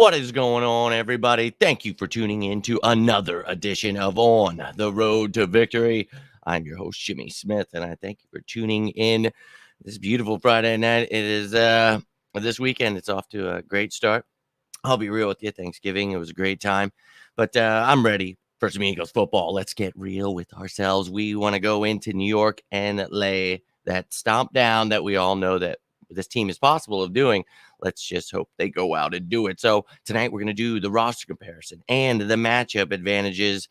What is going on, everybody? Thank you for tuning in to another edition of On the Road to Victory. I'm your host, Jimmy Smith, and I thank you for tuning in this beautiful Friday night. It is this weekend. It's off to a great start. I'll be real with you. Thanksgiving, it was a great time, but I'm ready for some Eagles football. Let's get real with ourselves. We want to go into New York and lay that stomp down that we all know that this team is possible of doing. Let's just hope they go out and do it. So tonight we're going to do the roster comparison and the matchup advantages,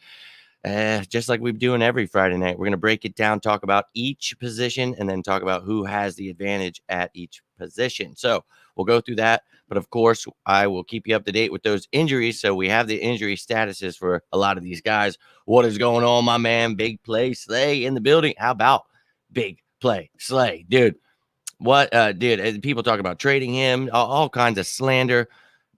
just like we're doing every Friday night. We're going to break it down, talk about each position, and then talk about who has the advantage at each position. So we'll go through that. But of course, I will keep you up to date with those injuries. So we have the injury statuses for a lot of these guys. What is going on, my man? Big Play Slay in the building. How about Big Play Slay? Dude, what, dude, people talk about trading him, all kinds of slander,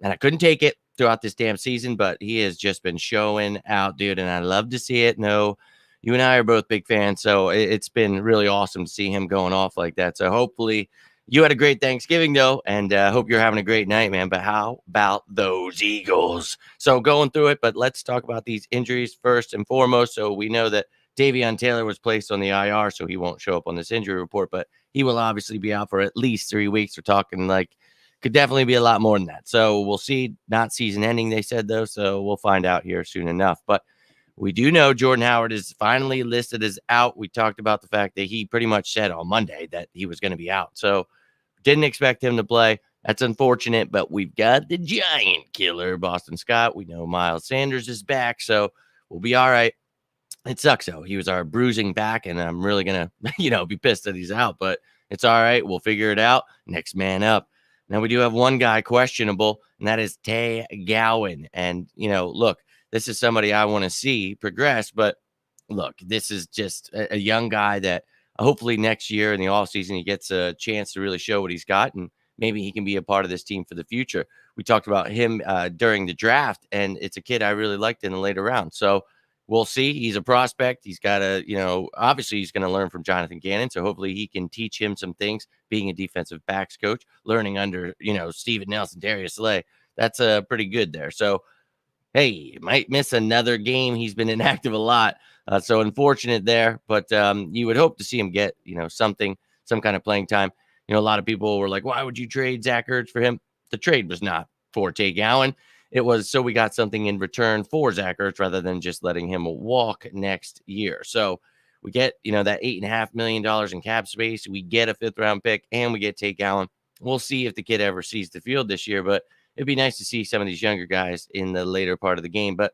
and I couldn't take it throughout this damn season, but he has just been showing out, dude, and I love to see it. No, you and I are both big fans, so it's been really awesome to see him going off like that. So hopefully you had a great Thanksgiving, though, and hope you're having a great night, man. But how about those Eagles? So going through it, but let's talk about these injuries first and foremost. So we know that DAVION Taylor was placed on the IR, so he won't show up on this injury report, but he will obviously be out for at least 3 weeks. We're talking like could definitely be a lot more than that. So we'll see. Not season ending, they said, though, so we'll find out here soon enough. But we do know Jordan Howard is finally listed as out. We talked about the fact that he pretty much said on Monday that he was going to be out. So didn't expect him to play. That's unfortunate, but we've got the giant killer, Boston Scott. We know Miles Sanders is back, so we'll be all right. It sucks, though. He was our bruising back, and I'm really going to, be pissed that he's out, but it's all right. We'll figure it out. Next man up. Now, we do have one guy questionable, and that is Tay Gowan. And, look, this is somebody I want to see progress, but look, this is just a young guy that hopefully next year in the offseason he gets a chance to really show what he's got, and maybe he can be a part of this team for the future. We talked about him during the draft, and it's a kid I really liked in the later round. So we'll see. He's a prospect. He's got to, obviously he's going to learn from Jonathan Gannon. So hopefully he can teach him some things, being a defensive backs coach, learning under, Steven Nelson, Darius Slay. That's pretty good there. So, hey, might miss another game. He's been inactive a lot. So unfortunate there, but you would hope to see him get, some kind of playing time. A lot of people were like, why would you trade Zach Ertz for him? The trade was not for Tay Gowan. It was so we got something in return for Zach Ertz rather than just letting him walk next year. So we get, that $8.5 million in cap space. We get a 5th round pick and we get Tay Gowan. We'll see if the kid ever sees the field this year, but it'd be nice to see some of these younger guys in the later part of the game, but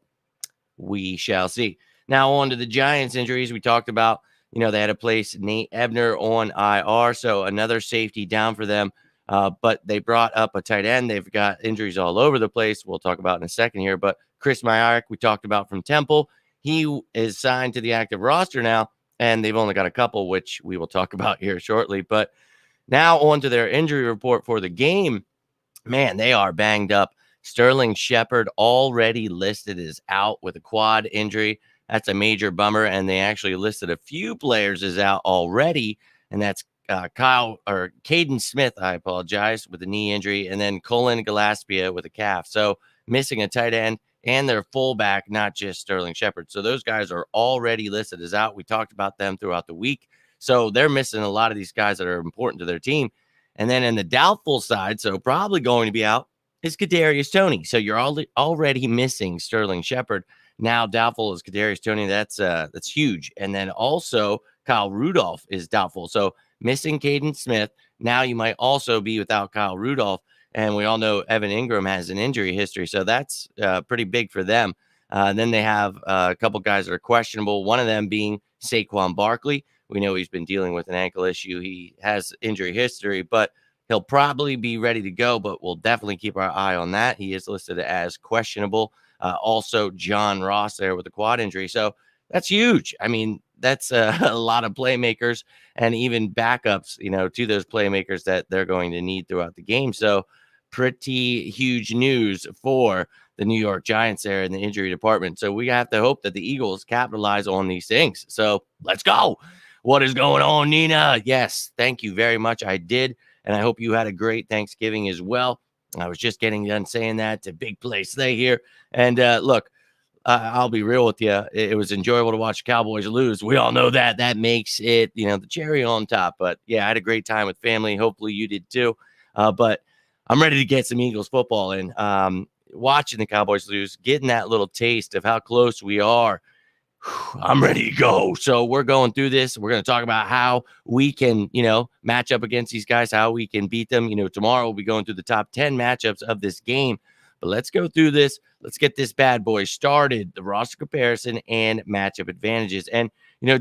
we shall see. Now on to the Giants injuries. We talked about, they had to place Nate Ebner on IR. So another safety down for them. But they brought up a tight end. They've got injuries all over the place. We'll talk about in a second here. But Chris Myarick, we talked about from Temple. He is signed to the active roster now, and they've only got a couple, which we will talk about here shortly. But now on to their injury report for the game. Man, they are banged up. Sterling Shepard already listed as out with a quad injury. That's a major bummer, and they actually listed a few players as out already, and that's Caden Smith, I apologize, with a knee injury, and then Colin Gillespie with a calf. So missing a tight end and their fullback, not just Sterling Shepard. So those guys are already listed as out. We talked about them throughout the week. So they're missing a lot of these guys that are important to their team. And then in the doubtful side, so probably going to be out, is Kadarius Toney. So you're already missing Sterling Shepard. Now doubtful is Kadarius Toney. That's huge. And then also Kyle Rudolph is doubtful. So missing Caden Smith. Now you might also be without Kyle Rudolph. And we all know Evan Ingram has an injury history. So that's pretty big for them. Then they have a couple guys that are questionable. One of them being SAQUON Barkley. We know he's been dealing with an ankle issue. He has injury history, but he'll probably be ready to go, but we'll definitely keep our eye on that. He is listed as questionable. Also, John Ross there with a quad injury. So that's huge. I mean, that's a lot of playmakers and even backups, to those playmakers that they're going to need throughout the game. So pretty huge news for the New York Giants there in the injury department. So we have to hope that the Eagles capitalize on these things. So let's go. What is going on, Nina? Yes, thank you very much. I did. And I hope you had a great Thanksgiving as well. I was just getting done saying that. It's a big play Slay here. And look, I'll be real with you. It was enjoyable to watch the Cowboys lose. We all know that. That makes it, the cherry on top. But yeah, I had a great time with family. Hopefully you did too. But I'm ready to get some Eagles football in. Watching the Cowboys lose, getting that little taste of how close we are. I'm ready to go. So we're going through this. We're going to talk about how we can, match up against these guys, how we can beat them. Tomorrow we'll be going through the top 10 matchups of this game. But let's go through this. Let's get this bad boy started. The roster comparison and matchup advantages. And,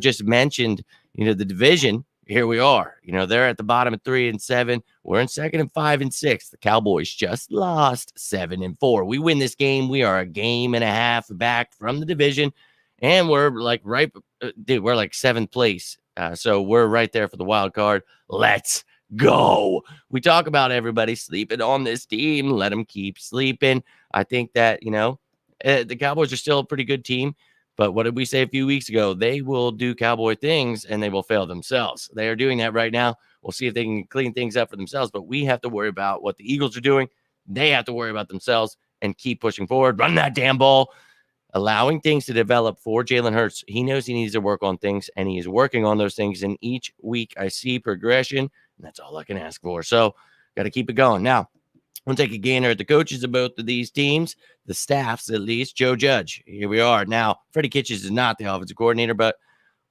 just mentioned, the division. Here we are. They're at the bottom at 3-7. We're in second and 5-6. The Cowboys just lost 7-4. We win this game. We are a game and a half back from the division. And we're like we're like 7th place. So we're right there for the wild card. Let's go. We talk about everybody sleeping on this team. Let them keep sleeping. I think that, the Cowboys are still a pretty good team. But what did we say a few weeks ago? They will do Cowboy things and they will fail themselves. They are doing that right now. We'll see if they can clean things up for themselves. But we have to worry about what the Eagles are doing. They have to worry about themselves and keep pushing forward. Run that damn ball. Allowing things to develop for Jalen Hurts. He knows he needs to work on things, and he is working on those things. And each week I see progression, and that's all I can ask for. So got to keep it going. Now, we'll take a gander at the coaches of both of these teams, the staffs at least. Joe Judge, here we are. Now, Freddie Kitchens is not the offensive coordinator, but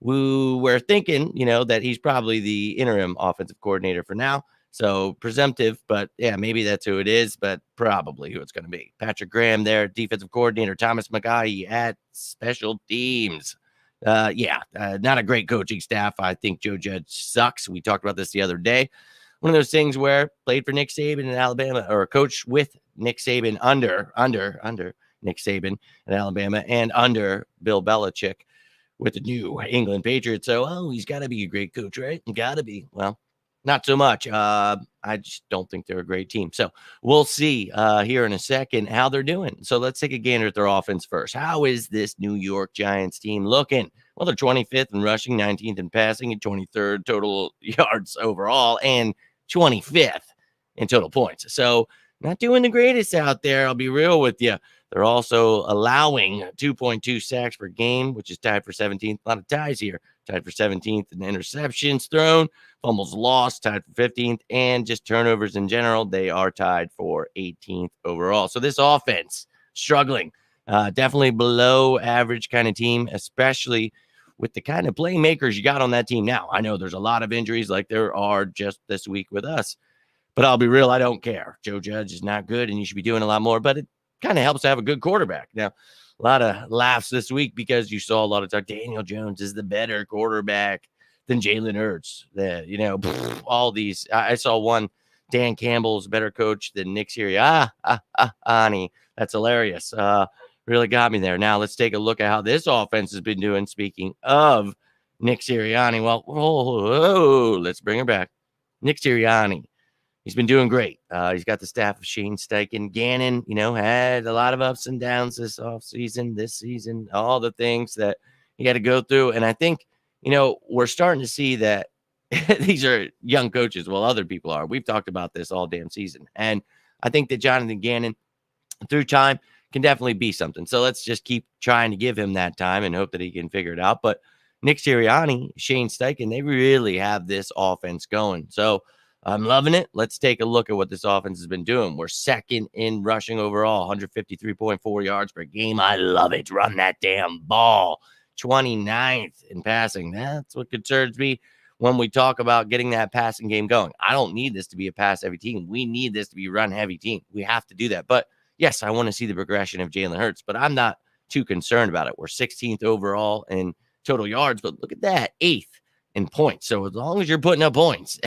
we're thinking, that he's probably the interim offensive coordinator for now. So presumptive, but yeah, maybe that's who it is, but probably who it's going to be. Patrick Graham there, defensive coordinator. Thomas McGahee at special teams. Not a great coaching staff. I think Joe Judge sucks. We talked about this the other day. One of those things where played for Nick Saban in Alabama, or coached with Nick Saban under Nick Saban in Alabama, and under Bill Belichick with the New England Patriots. So, he's got to be a great coach, right? Got to be. Well, not so much. I just don't think they're a great team. So we'll see here in a second how they're doing. So let's take a gander at their offense first. How is this New York Giants team looking? Well, they're 25th in rushing, 19th in passing, and 23rd total yards overall, and 25th in total points. So not doing the greatest out there. I'll be real with you. They're also allowing 2.2 sacks per game, which is tied for 17th. A lot of ties here. Tied for 17th in interceptions thrown, fumbles lost, tied for 15th, and just turnovers in general. They are tied for 18th overall. So this offense struggling, definitely below average kind of team, especially with the kind of playmakers you got on that team now. I know there's a lot of injuries like there are just this week with us, but I'll be real. I don't care. Joe Judge is not good, and you should be doing a lot more, but it kind of helps to have a good quarterback. Now, a lot of laughs this week because you saw a lot of talk. Daniel Jones is the better quarterback than Jalen Hurts. All these. I saw one. Dan Campbell's a better coach than Nick Sirianni. That's hilarious. Really got me there. Now let's take a look at how this offense has been doing. Speaking of Nick Sirianni, well, let's bring her back. Nick Sirianni. He's been doing great. He's got the staff of Shane Steichen. Gannon, had a lot of ups and downs this season, all the things that he had to go through. And I think, we're starting to see that these are young coaches. Well, other people are. We've talked about this all damn season. And I think that Jonathan Gannon, through time, can definitely be something. So let's just keep trying to give him that time and hope that he can figure it out. But Nick Sirianni, Shane Steichen, they really have this offense going. So I'm loving it. Let's take a look at what this offense has been doing. We're second in rushing overall, 153.4 yards per game. I love it. Run that damn ball. 29th in passing. That's what concerns me when we talk about getting that passing game going. I don't need this to be a pass-heavy team. We need this to be a run-heavy team. We have to do that. But, yes, I want to see the progression of Jalen Hurts, but I'm not too concerned about it. We're 16th overall in total yards, but look at that, 8th in points. So as long as you're putting up points,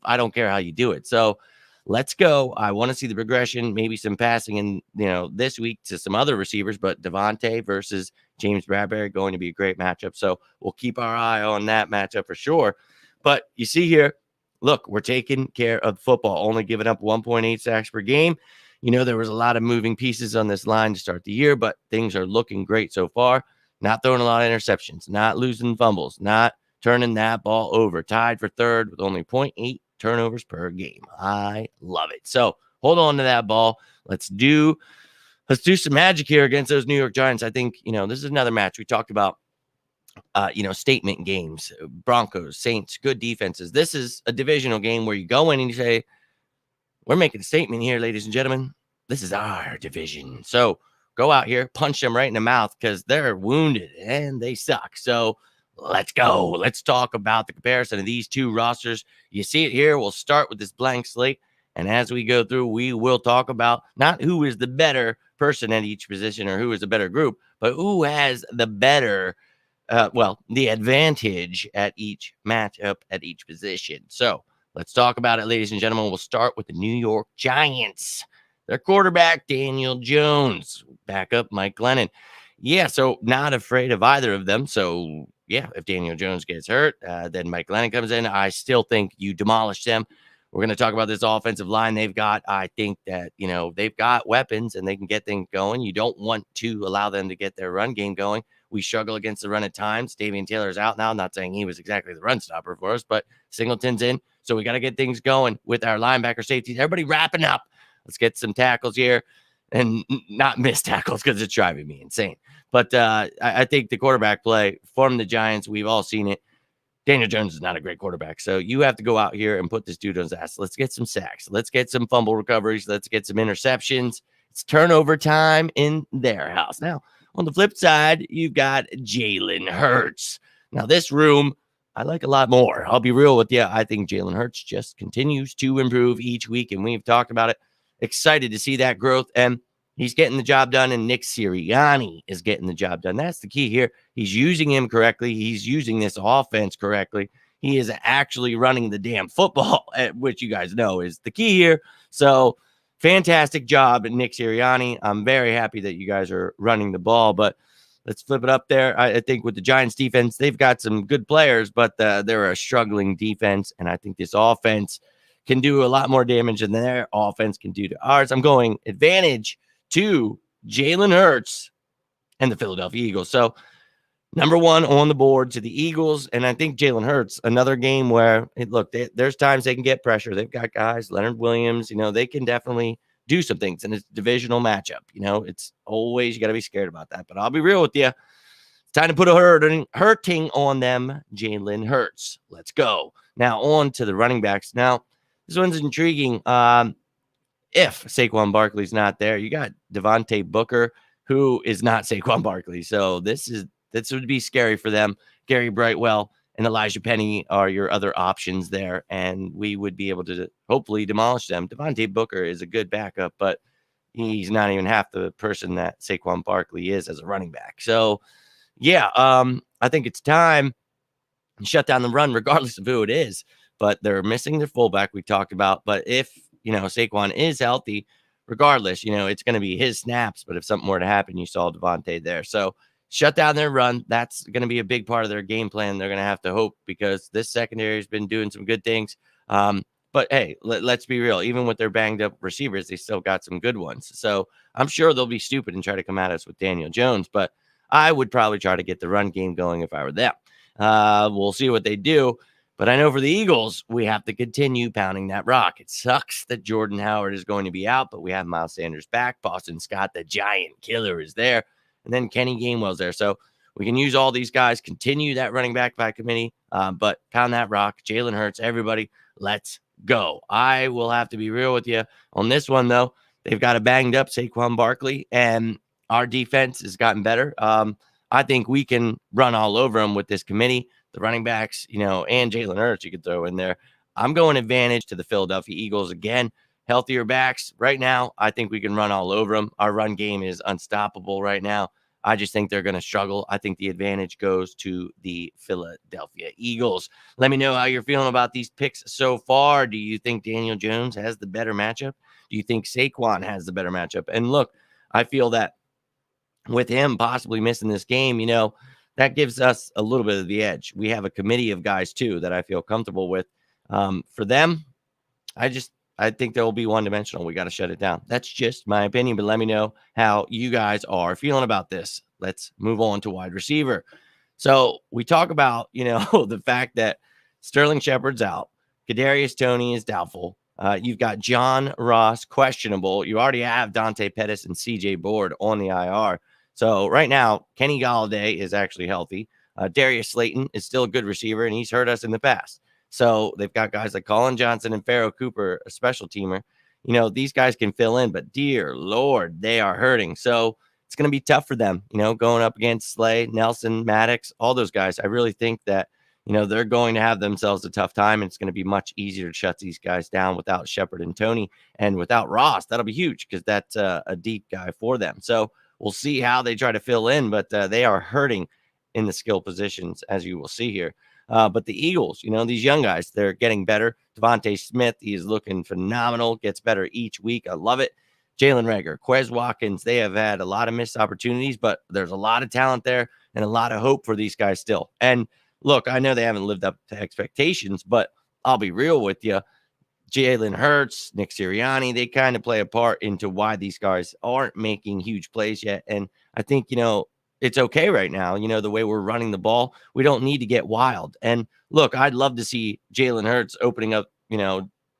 I don't care how you do it. So let's go. I want to see the progression, maybe some passing in, this week to some other receivers, but Devontae versus James Bradbury going to be a great matchup. So we'll keep our eye on that matchup for sure. But you see here, look, we're taking care of football, only giving up 1.8 sacks per game. There was a lot of moving pieces on this line to start the year, but things are looking great so far. Not throwing a lot of interceptions, not losing fumbles, not turning that ball over. Tied for third with only 0.8 turnovers per game. I love it. So hold on to that ball. Let's do some magic here against those New York Giants. I think, this is another match we talked about. Statement games, Broncos, Saints, good defenses. This is a divisional game where you go in and you say, we're making a statement here, ladies and gentlemen. This is our division. So go out here, punch them right in the mouth because they're wounded and they suck. So let's go. Let's talk about the comparison of these two rosters. You see it here. We'll start with this blank slate. And as we go through, we will talk about not who is the better person at each position or who is a better group, but who has the better the advantage at each matchup at each position. So let's talk about it, ladies and gentlemen. We'll start with the New York Giants. Their quarterback, Daniel Jones. Backup, Mike Glennon. Yeah, so not afraid of either of them. So, yeah, if Daniel Jones gets hurt, then Mike Glennon comes in. I still think you demolish them. We're going to talk about this offensive line they've got. I think that, they've got weapons and they can get things going. You don't want to allow them to get their run game going. We struggle against the run at times. Davion Taylor's out now. I'm not saying he was exactly the run stopper for us, but Singleton's in. So we got to get things going with our linebacker safeties. Everybody wrapping up. Let's get some tackles here and not miss tackles because it's driving me insane. But I think the quarterback play from the Giants, we've all seen it. Daniel Jones is not a great quarterback. So you have to go out here and put this dude on his ass. Let's get some sacks. Let's get some fumble recoveries. Let's get some interceptions. It's turnover time in their house. Now, on the flip side, you've got Jalen Hurts. Now, this room, I like a lot more. I'll be real with you. I think Jalen Hurts just continues to improve each week, and we've talked about it. Excited to see that growth, and he's getting the job done, and Nick Sirianni is getting the job done. That's the key here. He's using him correctly. He's using this offense correctly. He is actually running the damn football, which you guys know is the key here. So, fantastic job, Nick Sirianni. I'm very happy that you guys are running the ball, but let's flip it up there. I think with the Giants defense, they've got some good players, but they're a struggling defense, and I think this offense can do a lot more damage than their offense can do to ours. I'm going advantage to Jalen Hurts and the Philadelphia Eagles. So, number one on the board to the Eagles, and I think Jalen Hurts, another game where, there's times they can get pressure. They've got guys, Leonard Williams, they can definitely do some things, and it's a divisional matchup. It's always, you got to be scared about that. But I'll be real with you. It's time to put a hurting on them, Jalen Hurts. Let's go. Now, on to the running backs. Now, this one's intriguing. If Saquon Barkley's not there, you got Devontae Booker, who is not Saquon Barkley. So this would be scary for them. Gary Brightwell and Elijah Penny are your other options there, and we would be able to hopefully demolish them. Devontae Booker is a good backup, but he's not even half the person that Saquon Barkley is as a running back. So, yeah, I think it's time to shut down the run regardless of who it is. But they're missing their fullback we talked about. But if, Saquon is healthy, regardless, it's going to be his snaps. But if something were to happen, you saw Devontae there. So shut down their run. That's going to be a big part of their game plan. They're going to have to hope because this secondary has been doing some good things. But, hey, let's be real. Even with their banged up receivers, they still got some good ones. So I'm sure they'll be stupid and try to come at us with Daniel Jones. But I would probably try to get the run game going if I were them. We'll see what they do. But I know for the Eagles, we have to continue pounding that rock. It sucks that Jordan Howard is going to be out, but we have Miles Sanders back. Boston Scott, the giant killer, is there. And then Kenny Gainwell's there. So we can use all these guys, continue that running back by committee, but pound that rock. Jalen Hurts, everybody, let's go. I will have to be real with you on this one, though. They've got a banged up Saquon Barkley, and our defense has gotten better. I think we can run all over them with this committee. The running backs, and Jalen Hurts you could throw in there. I'm going advantage to the Philadelphia Eagles again. Healthier backs right now. I think we can run all over them. Our run game is unstoppable right now. I just think they're going to struggle. I think the advantage goes to the Philadelphia Eagles. Let me know how you're feeling about these picks so far. Do you think Daniel Jones has the better matchup? Do you think Saquon has the better matchup? And look, I feel that with him possibly missing this game, that gives us a little bit of the edge. We have a committee of guys, too, that I feel comfortable with. For them, I think they'll be one-dimensional. We got to shut it down. That's just my opinion, but let me know how you guys are feeling about this. Let's move on to wide receiver. So we talk about, the fact that Sterling Shepard's out. Kadarius Toney is doubtful. You've got John Ross, questionable. You already have Dante Pettis and CJ Board on the IR. So right now, Kenny Galladay is actually healthy. Darius Slayton is still a good receiver, and he's hurt us in the past. So they've got guys like Colin Johnson and Pharaoh Cooper, a special teamer. These guys can fill in, but dear Lord, they are hurting. So it's going to be tough for them, going up against Slay, Nelson, Maddox, all those guys. I really think that, they're going to have themselves a tough time. And it's going to be much easier to shut these guys down without Shepard and Tony, and without Ross. That'll be huge because that's a deep guy for them. So we'll see how they try to fill in, but they are hurting in the skill positions, as you will see here. But the Eagles, these young guys, they're getting better. Devontae Smith, he is looking phenomenal, gets better each week. I love it. Jalen Reagor, Quez Watkins, they have had a lot of missed opportunities, but there's a lot of talent there and a lot of hope for these guys still. And look, I know they haven't lived up to expectations, but I'll be real with you. Jalen Hurts, Nick Sirianni, they kind of play a part into why these guys aren't making huge plays yet. And I think, it's okay right now. The way we're running the ball, we don't need to get wild. And look, I'd love to see Jalen Hurts opening up,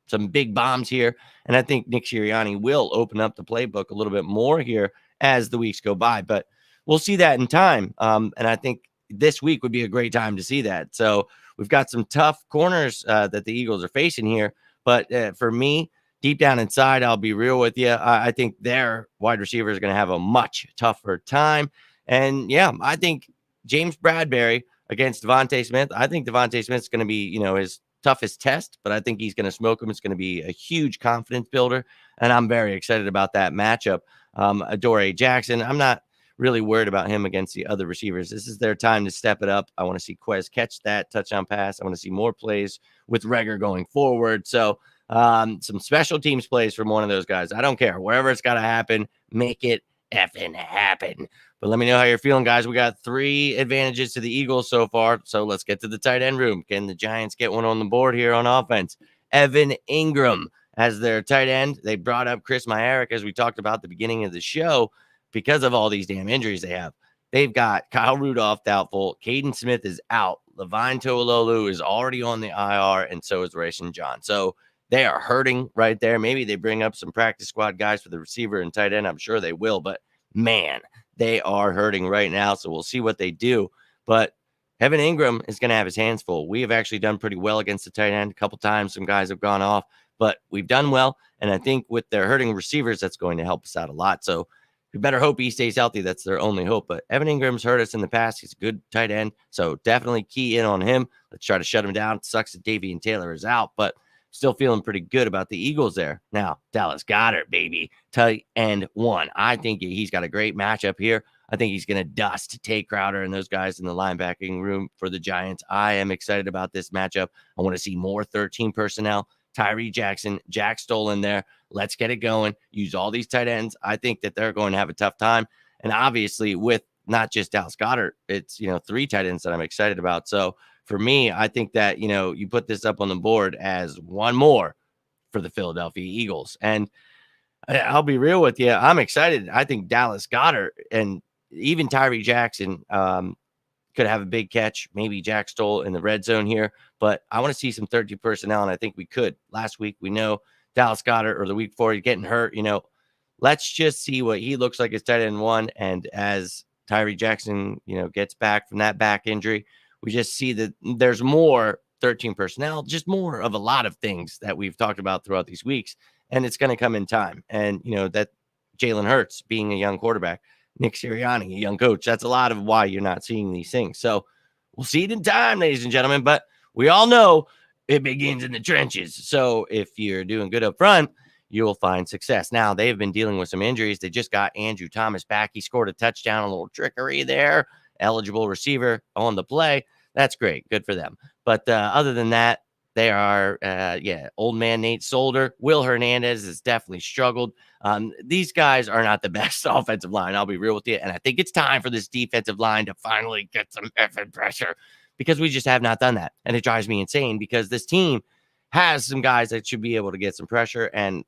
some big bombs here. And I think Nick Sirianni will open up the playbook a little bit more here as the weeks go by. But we'll see that in time. And I think this week would be a great time to see that. So we've got some tough corners that the Eagles are facing here. But for me, deep down inside, I'll be real with you. I think their wide receiver is going to have a much tougher time. And yeah, I think James Bradbury against Devontae Smith. I think Devontae Smith's going to be, his toughest test, but I think he's going to smoke him. It's going to be a huge confidence builder. And I'm very excited about that matchup. Adoree Jackson, I'm not really worried about him against the other receivers. This is their time to step it up. I want to see Quez catch that touchdown pass. I want to see more plays with Reagor going forward. So some special teams plays from one of those guys. I don't care. Wherever it's got to happen, make it effing happen. But let me know how you're feeling, guys. We got 3 advantages to the Eagles so far. So let's get to the tight end room. Can the Giants get one on the board here on offense? Evan Ingram as their tight end. They brought up Chris Myarick, as we talked about at the beginning of the show, because of all these damn injuries they have. They've got Kyle Rudolph doubtful. Caden Smith is out. Levine Toilolu is already on the IR, and so is Rayson John. So they are hurting right there. Maybe they bring up some practice squad guys for the receiver and tight end. I'm sure they will, but man, they are hurting right now. So we'll see what they do. But Evan Ingram is going to have his hands full. We have actually done pretty well against the tight end. A couple times some guys have gone off, but we've done well. And I think with their hurting receivers, that's going to help us out a lot. So we better hope he stays healthy. That's their only hope. But Evan Ingram's hurt us in the past. He's a good tight end. So definitely key in on him. Let's try to shut him down. It sucks that Davion Taylor is out, but still feeling pretty good about the Eagles there. Now, Dallas Goedert, baby, tight end 1. I think he's got a great matchup here. I think he's going to dust Tay Crowder and those guys in the linebacking room for the Giants. I am excited about this matchup. I want to see more 13 personnel. Tyree Jackson, Jack Stoll in there. Let's get it going. Use all these tight ends. I think that they're going to have a tough time. And obviously with not just Dallas Goedert, it's, 3 tight ends that I'm excited about. So for me, I think that, you put this up on the board as one more for the Philadelphia Eagles. And I'll be real with you. I'm excited. I think Dallas Goedert and even Tyree Jackson could have a big catch. Maybe Jack Stoll in the red zone here. But I want to see some 13 personnel, and I think we could. Last week, we know Dallas Goedert, or the week before, he's getting hurt. Let's just see what he looks like as tight end 1. And as Tyree Jackson, gets back from that back injury, we just see that there's more 13 personnel, just more of a lot of things that we've talked about throughout these weeks. And it's going to come in time. And, that Jalen Hurts being a young quarterback, Nick Sirianni, a young coach, that's a lot of why you're not seeing these things. So we'll see it in time, ladies and gentlemen. But we all know it begins in the trenches. So if you're doing good up front, you will find success. Now, they've been dealing with some injuries. They just got Andrew Thomas back. He scored a touchdown, a little trickery there. Eligible receiver on the play. That's great. Good for them. But other than that, they are, old man Nate Solder. Will Hernandez has definitely struggled. These guys are not the best offensive line. I'll be real with you. And I think it's time for this defensive line to finally get some effing pressure, because we just have not done that. And it drives me insane, because this team has some guys that should be able to get some pressure. And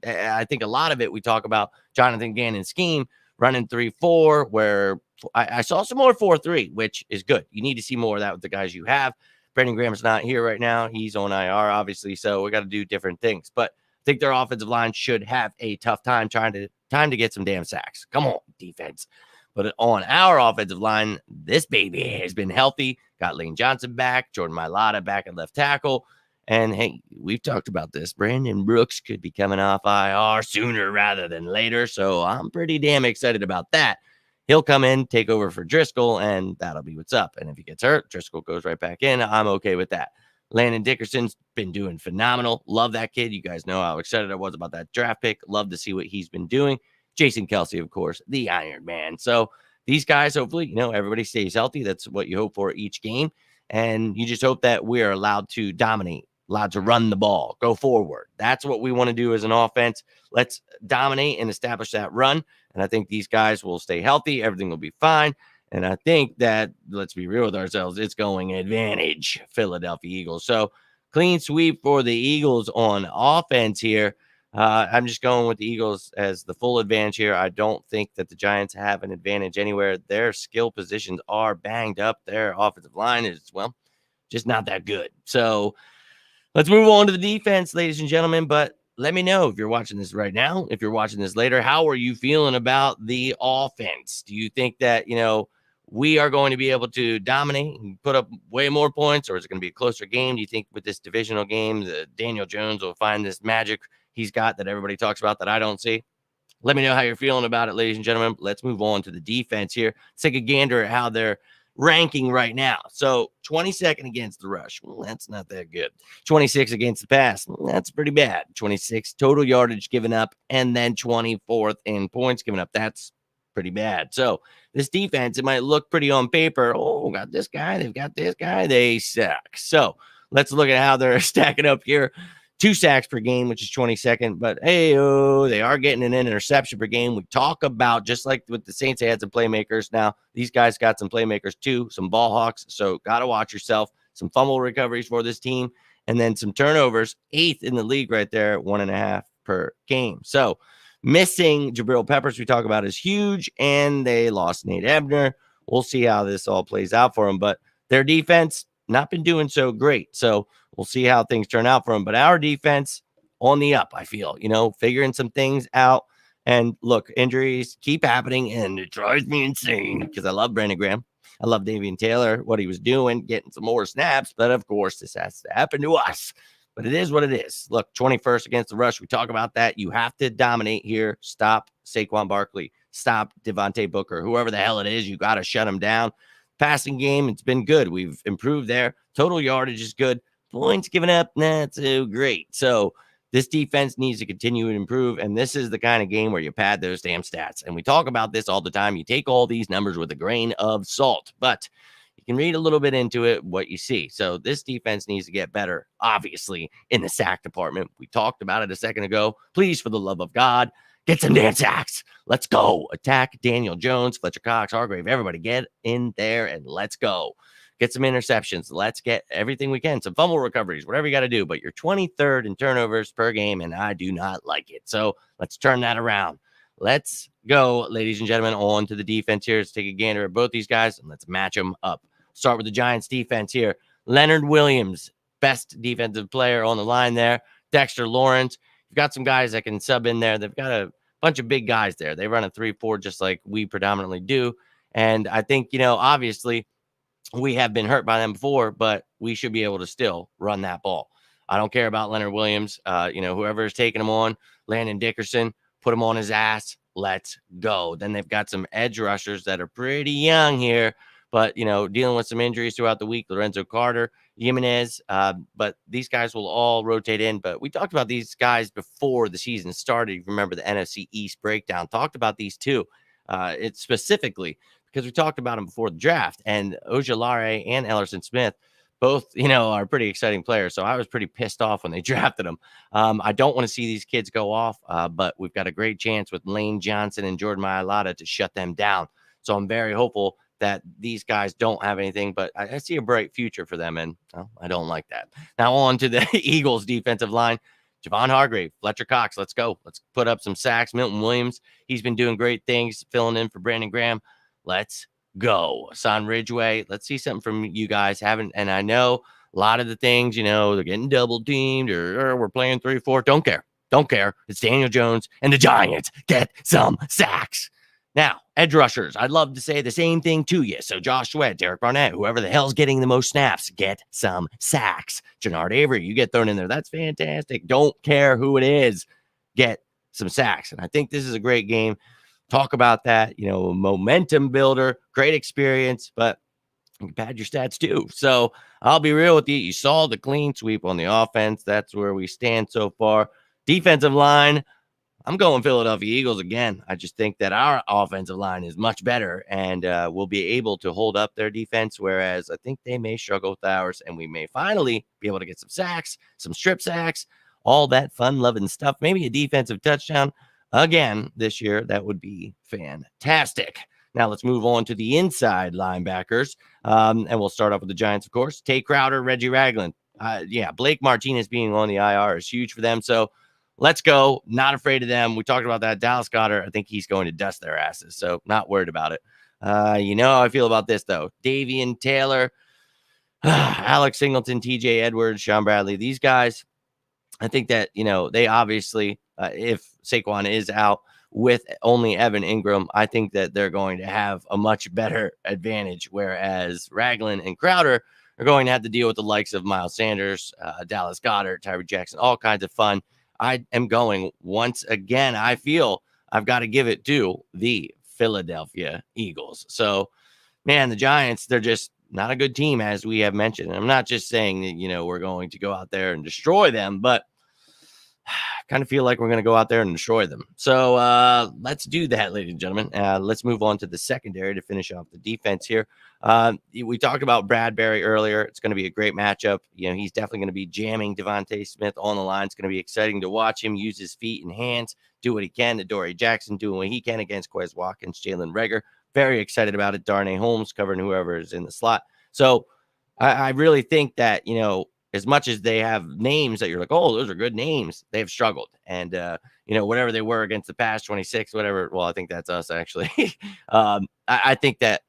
I think a lot of it, we talk about Jonathan Gannon's scheme, running 3-4, where I saw some more 4-3, which is good. You need to see more of that with the guys you have. Brandon Graham's not here right now. He's on IR, obviously, so we got to do different things. But think their offensive line should have a tough time time to get some damn sacks. Come on, defense. But on our offensive line, this baby has been healthy. Got Lane Johnson back, Jordan Mailata back at left tackle. And hey, we've talked about this. Brandon Brooks could be coming off IR sooner rather than later. So I'm pretty damn excited about that. He'll come in, take over for Driscoll, and that'll be what's up. And if he gets hurt, Driscoll goes right back in. I'm okay with that. Landon Dickerson's been doing phenomenal. Love that kid. You guys know how excited I was about that draft pick. Love to see what he's been doing. Jason Kelsey, of course, the Iron Man. So these guys, hopefully, everybody stays healthy. That's what you hope for each game. And you just hope that we're allowed to dominate, allowed to run the ball, go forward. That's what we want to do as an offense. Let's dominate and establish that run. And I think these guys will stay healthy. Everything will be fine. And I think that, let's be real with ourselves, it's going advantage Philadelphia Eagles. So clean sweep for the Eagles on offense here. I'm just going with the Eagles as the full advantage here. I don't think that the Giants have an advantage anywhere. Their skill positions are banged up. Their offensive line is, well, just not that good. So let's move on to the defense, ladies and gentlemen. But let me know if you're watching this right now, if you're watching this later, how are you feeling about the offense? Do you think that, we are going to be able to dominate and put up way more points, or is it going to be a closer game? Do you think with this divisional game, Daniel Jones will find this magic he's got that everybody talks about that I don't see? Let me know how you're feeling about it, ladies and gentlemen. Let's move on to the defense here. Let's take a gander at how they're ranking right now. So 22nd against the rush. Well, that's not that good. 26 against the pass. Well, that's pretty bad. 26 total yardage given up, and then 24th in points given up. That's pretty bad. So this defense, it might look pretty on paper. Oh, got this guy. They've got this guy. They suck. So let's look at how they're stacking up here. 2 sacks per game, which is 22nd. But, hey, they are getting an interception per game. We talk about, just like with the Saints, they had some playmakers. Now, these guys got some playmakers too, some ball hawks. So, got to watch yourself. Some fumble recoveries for this team. And then some turnovers. 8th in the league right there, 1.5 per game. So, missing Jabril Peppers, we talk about, is huge. And they lost Nate Ebner. We'll see how this all plays out for them. But their defense, not been doing so great. So, we'll see how things turn out for them. But our defense on the up, I feel, figuring some things out. And look, injuries keep happening, and it drives me insane because I love Brandon Graham. I love Davion Taylor, what he was doing, getting some more snaps. But, of course, this has to happen to us. But it is what it is. Look, 21st against the rush. We talk about that. You have to dominate here. Stop SAQUON Barkley. Stop Devontae Booker. Whoever the hell it is, you got to shut him down. Passing game, it's been good. We've improved there. Total yardage is good. Points given up, not so great. So this defense needs to continue to improve, and this is the kind of game where you pad those damn stats. And we talk about this all the time. You take all these numbers with a grain of salt, but you can read a little bit into it, what you see. So this defense needs to get better, obviously, in the sack department. We talked about it a second ago. Please, for the love of God, get some damn sacks. Let's go. Attack Daniel Jones, Fletcher Cox, Hargrave. Everybody get in there and let's go. Get some interceptions. Let's get everything we can. Some fumble recoveries, whatever you got to do. But you're 23rd in turnovers per game, and I do not like it. So let's turn that around. Let's go, ladies and gentlemen, on to the defense here. Let's take a gander at both these guys, and let's match them up. Start with the Giants defense here. Leonard Williams, best defensive player on the line there. Dexter Lawrence. You've got some guys that can sub in there. They've got a bunch of big guys there. They run a 3-4 just like we predominantly do. And I think, obviously, we have been hurt by them before, but we should be able to still run that ball. I don't care about Leonard Williams. Whoever is taking him on, Landon Dickerson, put him on his ass. Let's go. Then they've got some edge rushers that are pretty young here, but, dealing with some injuries throughout the week. Lorenzo Carter, Jimenez, but these guys will all rotate in. But we talked about these guys before the season started. You remember the NFC East breakdown. Talked about these two. It's specifically because we talked about them before the draft, and Ojulari and Ellerson Smith both, are pretty exciting players. So I was pretty pissed off when they drafted them. I don't want to see these kids go off, but we've got a great chance with Lane Johnson and Jordan Mailata to shut them down. So I'm very hopeful that these guys don't have anything, but I see a bright future for them, and I don't like that. Now on to the Eagles defensive line. Javon Hargrave, Fletcher Cox, let's go. Let's put up some sacks. Milton Williams, he's been doing great things, filling in for Brandon Graham. Let's go. Hassan Ridgeway, let's see something from you guys. And I know a lot of the things, they're getting double teamed or we're playing 3-4. Don't care. Don't care. It's Daniel Jones and the Giants. Get some sacks. Now, edge rushers, I'd love to say the same thing to you. So Josh Sweat, Derek Barnett, whoever the hell's getting the most snaps, get some sacks. Jannard Avery, you get thrown in there. That's fantastic. Don't care who it is. Get some sacks. And I think this is a great game. Talk about that, momentum builder, great experience, but you pad your stats too. So I'll be real with you. You saw the clean sweep on the offense. That's where we stand so far. Defensive line, I'm going Philadelphia Eagles again. I just think that our offensive line is much better and will be able to hold up their defense, whereas I think they may struggle with ours, and we may finally be able to get some sacks, some strip sacks, all that fun-loving stuff. Maybe a defensive touchdown again this year. That would be fantastic. Now let's move on to the inside linebackers, and we'll start off with the Giants, of course. Tay Crowder, Reggie Ragland. Blake Martinez being on the IR is huge for them, so let's go. Not afraid of them. We talked about that. Dallas Goedert, I think he's going to dust their asses, so not worried about it. You know how I feel about this, though. Davion Taylor, Alex Singleton, TJ Edwards, Sean Bradley, these guys, I think that, they obviously, if Saquon is out with only Evan Ingram, I think that they're going to have a much better advantage, whereas Ragland and Crowder are going to have to deal with the likes of Miles Sanders, Dallas Goedert, Tyree Jackson, all kinds of fun. I am going once again. I feel I've got to give it to the Philadelphia Eagles. So, man, the Giants, they're just not a good team, as we have mentioned. And I'm not just saying that, we're going to go out there and destroy them, but I kind of feel like we're going to go out there and destroy them. So let's do that, ladies and gentlemen. Let's move on to the secondary to finish off the defense here. We talked about Bradbury earlier. It's going to be a great matchup. He's definitely going to be jamming Devontae Smith on the line. It's going to be exciting to watch him use his feet and hands, do what he can. Adoree Jackson doing what he can against Quez Watkins, Jalen Reagor. Very excited about it. Darnay Holmes covering whoever is in the slot. So I really think that, as much as they have names that you're like, oh, those are good names, they've struggled. And, whatever they were against the pass 26, whatever. Well, I think that's us, actually. I think that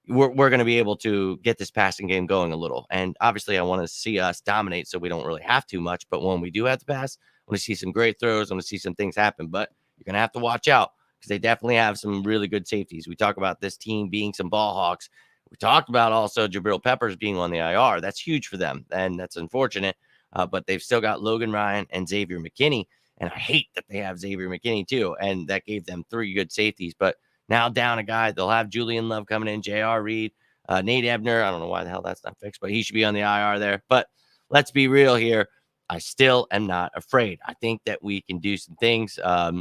we're going to be able to get this passing game going a little. And obviously, I want to see us dominate so we don't really have too much. But when we do have to pass, I want to see some great throws. I want to see some things happen. But you're going to have to watch out because they definitely have some really good safeties. We talk about this team being some ball hawks. We talked about also Jabril Peppers being on the IR. That's huge for them, and that's unfortunate. But they've still got Logan Ryan and Xavier McKinney, and I hate that they have Xavier McKinney too, and that gave them 3 good safeties. But now down a guy, they'll have Julian Love coming in, J.R. Reed, Nate Ebner. I don't know why the hell that's not fixed, but he should be on the IR there. But let's be real here. I still am not afraid. I think that we can do some things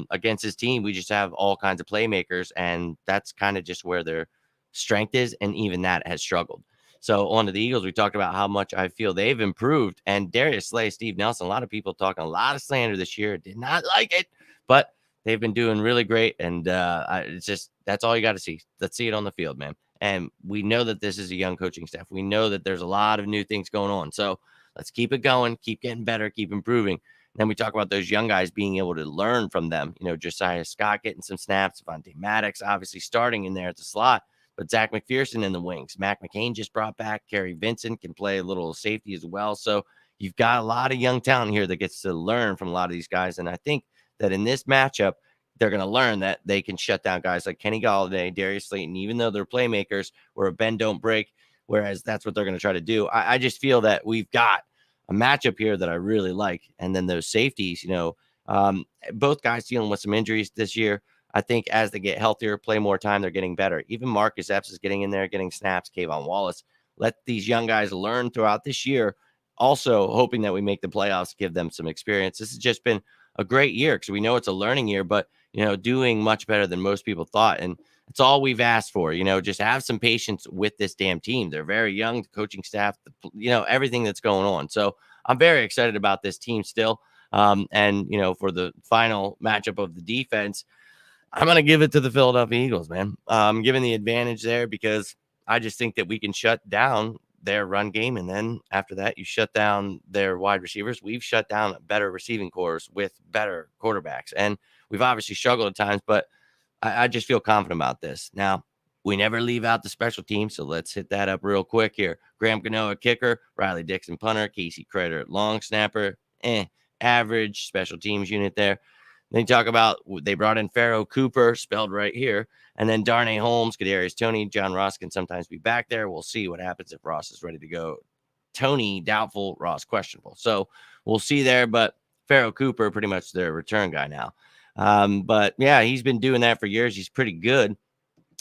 against this team. We just have all kinds of playmakers, and that's kind of just where their strength is, and even that has struggled. So on to the Eagles, we talked about how much I feel they've improved. And Darius Slay, Steve Nelson, a lot of people talking a lot of slander this year. Did not like it, but they've been doing really great. And it's just, that's all you got to see. Let's see it on the field, man. And we know that this is a young coaching staff. We know that there's a lot of new things going on. So let's keep it going, keep getting better, keep improving. And then we talk about those young guys being able to learn from them. Josiah Scott getting some snaps, Vontae Maddox obviously starting in there at the slot. But Zach McPherson in the wings. Mac McCain just brought back. Kerry Vincent can play a little safety as well. So you've got a lot of young talent here that gets to learn from a lot of these guys. And I think that in this matchup, they're going to learn that they can shut down guys like Kenny Golladay, Darius Slayton, even though they're playmakers or a bend don't break, whereas that's what they're going to try to do. I just feel that we've got a matchup here that I really like. And then those safeties, both guys dealing with some injuries this year. I think as they get healthier, play more time, they're getting better. Even Marcus Epps is getting in there, getting snaps. Kayvon Wallace. Let these young guys learn throughout this year. Also hoping that we make the playoffs, give them some experience. This has just been a great year because we know it's a learning year, but, doing much better than most people thought. And it's all we've asked for, just have some patience with this damn team. They're very young, the coaching staff, everything that's going on. So I'm very excited about this team still. And, for the final matchup of the defense, I'm going to give it to the Philadelphia Eagles, man. I'm giving the advantage there because I just think that we can shut down their run game. And then after that, you shut down their wide receivers. We've shut down better receiving cores with better quarterbacks. And we've obviously struggled at times, but I just feel confident about this. Now, we never leave out the special team, so let's hit that up real quick here. Graham Gano, kicker. Riley Dixon, punter. Casey Crater, long snapper. average special teams unit there. Then you talk about they brought in Pharaoh Cooper, spelled right here, and then Darnay Holmes, Kadarius Toney. John Ross can sometimes be back there. We'll see what happens if Ross is ready to go. Toney doubtful, Ross questionable. So we'll see there. But Pharaoh Cooper, pretty much their return guy now. But yeah, he's been doing that for years. He's pretty good.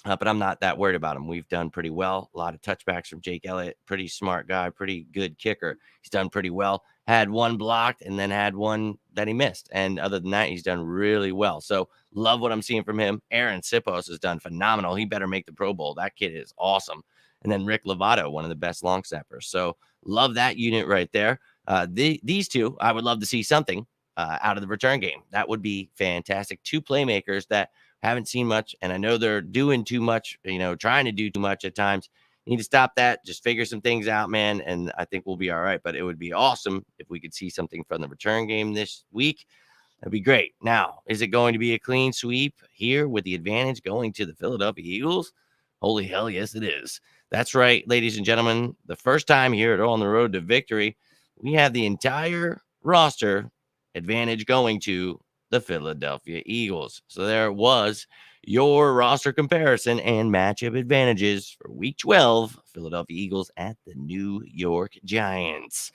But I'm not that worried about him. We've done pretty well. A lot of touchbacks from Jake Elliott. Pretty smart guy, pretty good kicker. He's done pretty well. Had one blocked and then had one that he missed. And other than that, he's done really well. So love what I'm seeing from him. Aaron Sipos has done phenomenal. He better make the Pro Bowl. That kid is awesome. And then Rick Lovato, one of the best long snappers. So love that unit right there. These two, I would love to see something out of the return game. That would be fantastic. Two playmakers that haven't seen much, and I know they're doing too much, trying to do too much at times. Need to stop that. Just figure some things out, man, and I think we'll be all right. But it would be awesome if we could see something from the return game this week. That'd be great. Now, is it going to be a clean sweep here with the advantage going to the Philadelphia Eagles? Holy hell, yes, it is. That's right, ladies and gentlemen. The first time here at On the Road to Victory, we have the entire roster advantage going to the Philadelphia Eagles. So there was your roster comparison and matchup advantages for week 12, Philadelphia Eagles at the New York Giants.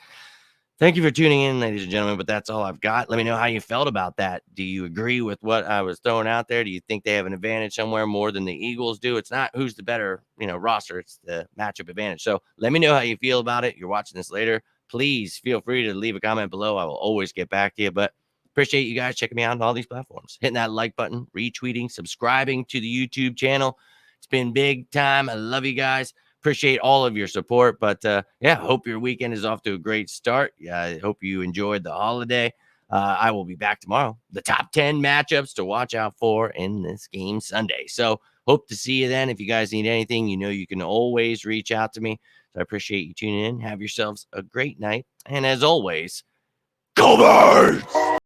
Thank you for tuning in, ladies and gentlemen, but that's all I've got. Let me know how you felt about that. Do you agree with what I was throwing out there? Do you think they have an advantage somewhere more than the Eagles do? It's not who's the better, roster. It's the matchup advantage. So let me know how you feel about it. You're watching this later. Please feel free to leave a comment below. I will always get back to you, but appreciate you guys checking me out on all these platforms, hitting that like button, retweeting, subscribing to the YouTube channel. It's been big time. I love you guys. Appreciate all of your support. But hope your weekend is off to a great start. Yeah, I hope you enjoyed the holiday. I will be back tomorrow. The top 10 matchups to watch out for in this game Sunday. So hope to see you then. If you guys need anything, you can always reach out to me. So I appreciate you tuning in. Have yourselves a great night. And as always, go Birds!